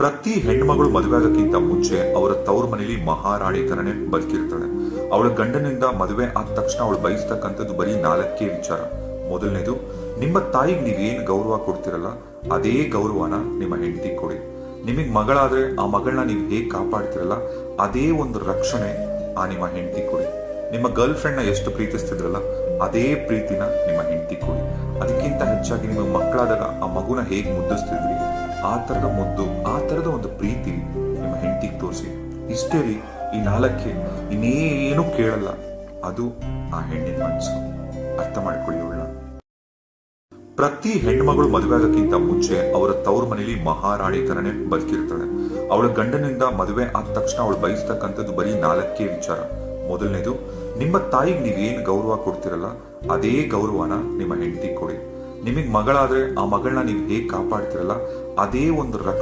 ಪ್ರತಿ ಹೆಣ್ಮಗಳು ಮದುವೆ ಆಗೋಕ್ಕಿಂತ ಮುಂಚೆ ಅವರ ತವ್ರ ಮನೇಲಿ ಮಹಾರಾಣಿ ತರನೇ ಬದುಕಿರ್ತಾಳೆ. ಅವಳ ಗಂಡನಿಂದ ಮದುವೆ ಆದ ತಕ್ಷಣ ಅವಳು ಬಯಸ್ತಕ್ಕಂಥದ್ದು ಬರೀ ನಾಲ್ಕೇ ವಿಚಾರ. ಮೊದಲನೇದು, ನಿಮ್ಮ ತಾಯಿಗೆ ನೀವೇನು ಗೌರವ ಕೊಡ್ತಿರಲ್ಲ ಅದೇ ಗೌರವನ ನಿಮ್ಮ ಹೆಂಡತಿ ಕೊಡಿ. ನಿಮಗೆ ಮಗಳಾದ್ರೆ ಆ ಮಗಳನ್ನ ನೀವು ಹೇಗೆ ಕಾಪಾಡ್ತಿರಲ್ಲ ಅದೇ ಒಂದು ರಕ್ಷಣೆ ಆ ನಿಮ್ಮ ಹೆಂಡತಿ ಕೊಡಿ. ನಿಮ್ಮ ಗರ್ಲ್ ಫ್ರೆಂಡ್ನ ಎಷ್ಟು ಪ್ರೀತಿಸ್ತಿದ್ರಲ್ಲ ಅದೇ ಪ್ರೀತಿನ ನಿಮ್ಮ ಹೆಂಡತಿ ಕೊಡಿ. ಅದಕ್ಕಿಂತ ಹೆಚ್ಚಾಗಿ ನಿಮ್ಮ ಮಕ್ಕಳಾದಾಗ ಆ ಮಗುನ ಹೇಗೆ ಮುದ್ದಿಸ್ತಿದ್ರಿ ಆ ಥರದ ಮುದ್ದು, ಆ ಥರದ ಒಂದು ಪ್ರೀತಿ ನಿಮ್ಮ ಹೆಂಡತಿಗೆ ತೋರಿಸಿ. ಇಷ್ಟೇ ರೀ, ಈ ನಾಲ್ಕೇ, ಇನ್ನೇನು ಕೇಳಲ್ಲ. ಅದು ಆ ಹೆಣ್ಣಿನ ಮನಸ್ಸು. ಅರ್ಥ ಮಾಡ್ಕೊಳ್ಳಿ ಅವಳ. ಪ್ರತಿ ಹೆಣ್ಮಗಳು ಮದುವೆ ಆಗೋಕ್ಕಿಂತ ಮುಂಚೆ ಅವರ ತವ್ರ ಮನೇಲಿ ಮಹಾರಾಣಿ ತರನೇ ಬದುಕಿರ್ತಾಳೆ. ಅವಳ ಗಂಡನಿಂದ ಮದುವೆ ಆದ ತಕ್ಷಣ ಅವಳು ಬಯಸ್ತಕ್ಕಂಥದ್ದು ಬರೀ ನಾಲ್ಕೇ ವಿಚಾರ. ಮೊದಲನೇದು, ನಿಮ್ಮ ತಾಯಿಗೆ ನೀವೇನು ಗೌರವ ಕೊಡ್ತಿರಲ್ಲ ಅದೇ ಗೌರವನ ನಿಮ್ಮ ಹೆಂಡತಿ ಕೊಡಿ. ನಿಮಗೆ ಮಗಳಾದ್ರೆ ಆ ಮಗಳನ್ನ ನೀವು ಹೇಗೆ ಕಾಪಾಡ್ತಿರಲ್ಲ ಅದೇ ಒಂದು ರಕ್ಷಣೆ